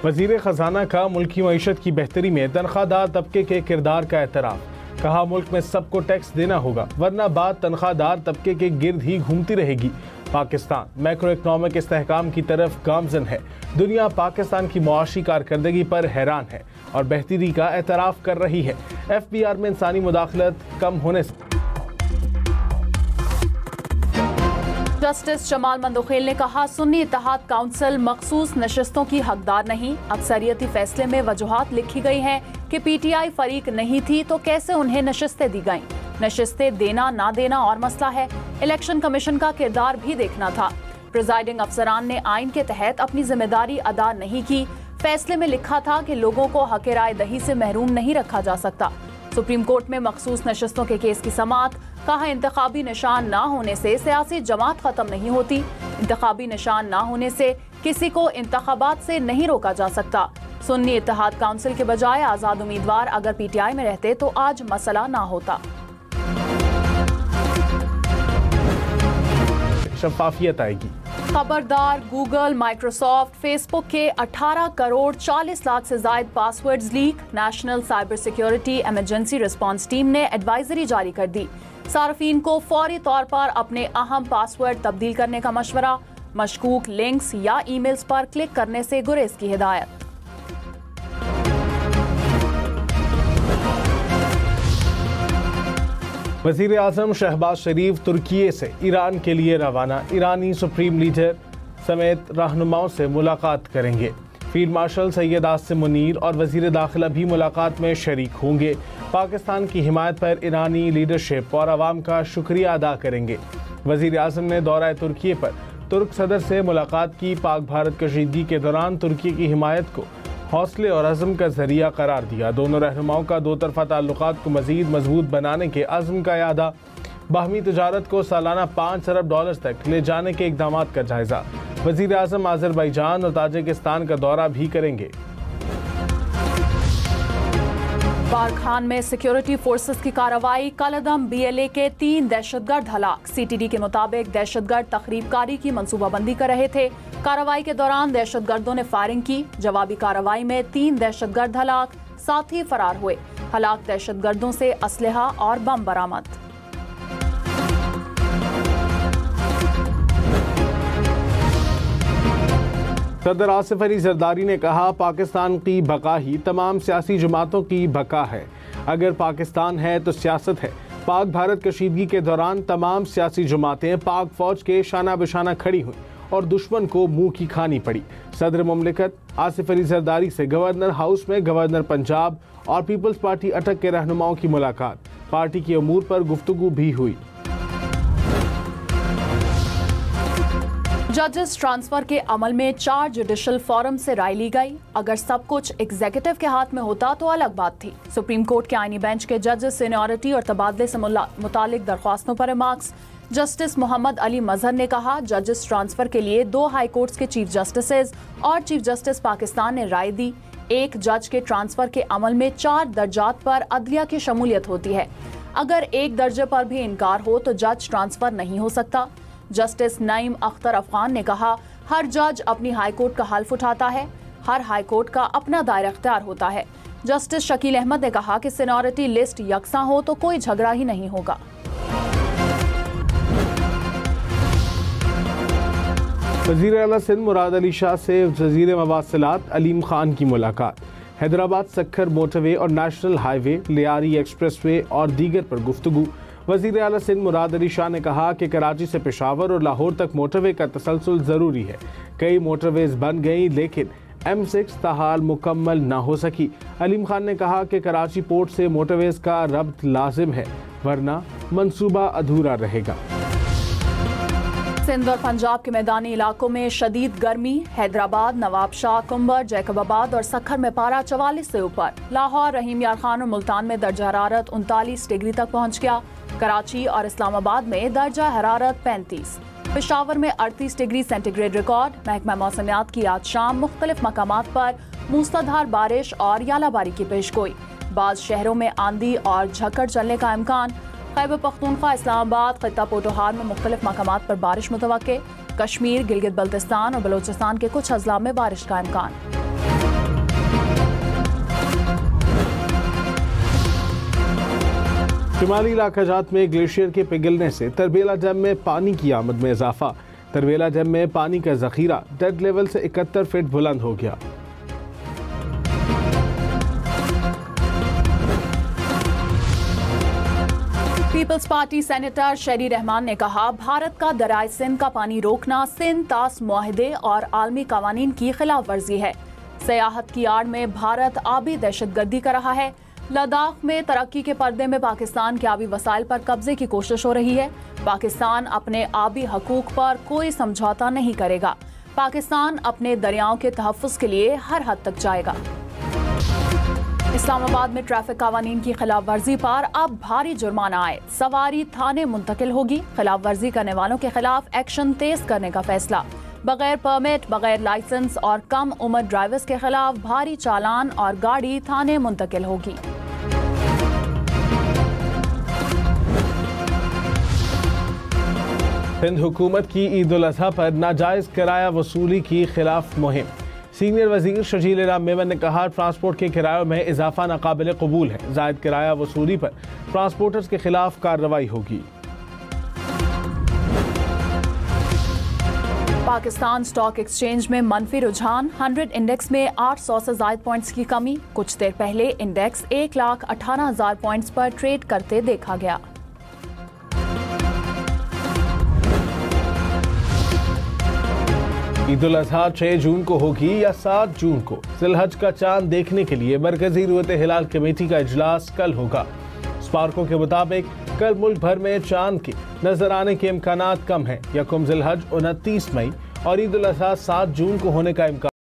वज़ीर ख़जाना का मुल्की मईशत की बेहतरी में तनख्वाहदार तबके के किरदार का एतराफ़। कहा, मुल्क में सबको टैक्स देना होगा वरना बात तनख्वाहदार तबके के गिर्द ही घूमती रहेगी। पाकिस्तान मैक्रो इकनॉमिक इस्तेहकाम की तरफ गामजन है। दुनिया पाकिस्तान की मुआशी कारकर्दगी पर हैरान है और बेहतरी का एतराफ़ कर रही है। FBR में इंसानी मुदाखलत कम होने से जस्टिस जमाल मंदोखेल ने कहा, सुन्नी इत्तेहाद काउंसिल मखसूस नशिस्तों की हकदार नहीं। अक्सरियती फैसले में वजूहात लिखी गई हैं कि PTI फरीक नहीं थी तो कैसे उन्हें नशिस्तें दी गईं। नशिस्तें देना ना देना और मसला है। इलेक्शन कमीशन का किरदार भी देखना था। प्रिजाइडिंग अफसरान ने आइन के तहत अपनी जिम्मेदारी अदा नहीं की। फैसले में लिखा था कि लोगों को हक राय दही से महरूम नहीं रखा जा सकता। सुप्रीम कोर्ट में मखसूस नशिस्तों के केस की समाअत। कहा, इंतखाबी निशान ना होने से सियासी जमात खत्म नहीं होती। इंतखाबी निशान ना होने से किसी को इंतखाबात से नहीं रोका जा सकता। सुन्नी इत्तेहाद काउंसिल के बजाय आजाद उम्मीदवार अगर PTI में रहते तो आज मसला ना होता। शफाफियत आएगी। खबरदार, गूगल, माइक्रोसॉफ्ट, फेसबुक के 18 करोड़ 40 लाख से ज्यादा passwords leak. National cyber security emergency response team ने एडवाइजरी जारी कर दी। सार्फिन को फौरी तौर पर अपने अहम पासवर्ड तब्दील करने का मशवरा। मशकूक लिंक्स या ईमेल्स पर क्लिक करने से गुरेज की हिदायत। वज़ीर आज़म शहबाज शरीफ तुर्की से ईरान के लिए रवाना। ईरानी सुप्रीम लीडर समेत रहनुमाओं से मुलाकात करेंगे। फील्ड मार्शल सैयद आसिम मुनीर और वज़ीर दाखिला भी मुलाकात में शरीक होंगे। पाकिस्तान की हिमायत पर ईरानी लीडरशिप और आवाम का शुक्रिया अदा करेंगे। वज़ीर आज़म ने दौरा तुर्की पर तुर्क सदर से मुलाकात की। पाक भारत कशीदगी के दौरान तुर्की की हिमायत को हौसले और अज़म का जरिया करार दिया। दोनों रहनुमाओं का दो तरफ़ा ताल्लुकात को मज़ीद मजबूत बनाने के अज़्म का यादा। बाहमी तजारत को सालाना $5 अरब तक ले जाने के इक़दाम का जायज़ा। वज़ीर आज़म अज़रबैजान और ताजिकिस्तान का दौरा भी करेंगे। बारखान में सिक्योरिटी फोर्सेस की कार्रवाई। कलअदम BLA के 3 दहशतगर्द हलाक। CTD के मुताबिक दहशतगर्द तखरीबकारी की मंसूबाबंदी कर रहे थे। कार्रवाई के दौरान दहशतगर्दों ने फायरिंग की। जवाबी कार्रवाई में 3 दहशतगर्द हलाक, साथी फरार हुए। हलाक दहशतगर्दों से असलहा और बम बरामद। सदर आसिफ अली जरदारी ने कहा, पाकिस्तान की बका ही तमाम सियासी जमातों की बका है। अगर पाकिस्तान है तो सियासत है। पाक भारत कशीदगी के दौरान तमाम सियासी जमातें पाक फौज के शाना बशाना खड़ी हुई और दुश्मन को मुंह की खानी पड़ी। सदर मुमलिकत आसिफ अली जरदारी से गवर्नर हाउस में गवर्नर पंजाब और पीपल्स पार्टी अटक के रहनुमाओं की मुलाकात। पार्टी के अमूर पर गुफ्तगू भी हुई। जजेस ट्रांसफर के अमल में 4 जुडिशल फोरम से राय ली गई। अगर सब कुछ एग्जीक्यूटिव के हाथ में होता तो अलग बात थी। सुप्रीम कोर्ट के आईनी बेंच के जजेस सीनियरिटी और तबादले से मुतालिक दरख्वास्तों पर रिमार्क्स। जस्टिस मोहम्मद अली मजहर ने कहा, जजेस ट्रांसफर के लिए 2 हाई कोर्ट्स के चीफ जस्टिस और चीफ जस्टिस पाकिस्तान ने राय दी। एक जज के ट्रांसफर के अमल में 4 दर्जात पर अदलिया की शमूलियत होती है। अगर एक दर्जे पर भी इनकार हो तो जज ट्रांसफर नहीं हो सकता। जस्टिस नईम अख्तर अफगान ने कहा, हर जज अपनी हाई कोर्ट का हल्फ उठाता है। हर हाई कोर्ट का अपना दायरा इख्तियार होता है। जस्टिस शकील अहमद ने कहा कि सीनियरिटी लिस्ट यकसा हो तो कोई झगड़ा ही नहीं होगा। वज़ीर आला सिंध मुराद अली शाह से वज़ीर मवासिलात अलीम खान की मुलाकात। हैदराबाद सक्खर मोटरवे और नेशनल हाईवे, लियारी एक्सप्रेसवे और दीगर पर गुफ्तगू। वज़ीर आला सिंध मुराद अली शाह ने कहा कि कराची से पेशावर और लाहौर तक मोटरवे का तसलसल ज़रूरी है। कई मोटरवेज बन गई लेकिन M6 ताहाल मुकम्मल ना हो सकी। अलीम खान ने कहा कि कराची पोर्ट से मोटरवेज का रब्त लाजिम है वरना मंसूबा अधूरा रहेगा। सिंध और पंजाब के मैदानी इलाकों में शदीद गर्मी। हैदराबाद, नवाबशाह, कुंबर, जैकबाबाद और सक्खर में पारा 44 से ऊपर। लाहौर, रहीम यार खान और मुल्तान में दर्जा हरारत 39 डिग्री तक पहुँच गया। कराची और इस्लामाबाद में दर्जा हरारत 35। पेशावर में 38 डिग्री सेंटीग्रेड रिकॉर्ड। महकमा मौसमियात की आज शाम मुख्तलिफ मकामात पर मूसलाधार बारिश और यालाबारी की पेशगोई। बाज़ शहरों में आंधी और झक्कड़ चलने का इम्कान। खैबर पख्तूनख्वा, इस्लामाबाद, खित्ता पोटोहार में मुख्तलिफ मकामात पर बारिश मुतवक्के। कश्मीर, गिलगित बल्तिस्तान और बलोचिस्तान के कुछ अजला में बारिश का इम्कान। शुमाली इलाका जात में ग्लेशियर के पिघलने से तरबेला डैम में पानी की आमद में इजाफा। तरबेला डैम में पानी का जखीरा डेड लेवल से 71 फीट बुलंद हो गया। पीपल्स पार्टी सेनेटर शेरी रहमान ने कहा, भारत का दरियाई सिंध का पानी रोकना सिंध तास मुआहदे और आलमी कवानीन की खिलाफ वर्जी है। सयाहत की आड़ में भारत आबी दहशतगर्दी कर रहा है। लद्दाख में तरक्की के पर्दे में पाकिस्तान के आबी वसाइल पर कब्जे की कोशिश हो रही है। पाकिस्तान अपने आबी हकूक पर कोई समझौता नहीं करेगा। पाकिस्तान अपने दरियाओं के तहफ़्फ़ुज़ के लिए हर हद तक जाएगा। इस्लामाबाद में ट्रैफिक कानून की खिलाफ वर्जी पर अब भारी जुर्माना आए। सवारी थाने मुंतकिल होगी। खिलाफ वर्जी करने वालों के खिलाफ एक्शन तेज करने का फैसला। बगैर परमिट, बगैर लाइसेंस और कम उम्र ड्राइवर्स के खिलाफ भारी चालान और गाड़ी थाने मुंतकिल होगी। सिंध हुकूमत की ईद उल अजहा पर नाजायज किराया वसूली की खिलाफ मुहिम। सीनियर वजीर शजील राम मेमन ने कहा, ट्रांसपोर्ट के किरायों में इजाफा नाकाबिल कबूल है। जायद किराया वसूली पर ट्रांसपोर्टर्स के खिलाफ कार्रवाई होगी। पाकिस्तान स्टॉक एक्सचेंज में मनफी रुझान। 100 इंडेक्स में 800 से ज्यादा पॉइंट्स की कमी। कुछ देर पहले इंडेक्स 1,18,000 पॉइंट्स पर ट्रेड करते देखा गया। ईद उल अजहा 6 जून को होगी या 7 जून को? जिलहज का चांद देखने के लिए मरकजी रुयत हिलाल कमेटी का इजलास कल होगा। स्पार्को के मुताबिक कल मुल्क भर में चांद के नजर आने के इम्कानात कम हैं। यकम जिलहज 29 मई और ईद उल अजहा 7 जून को होने का इम्कान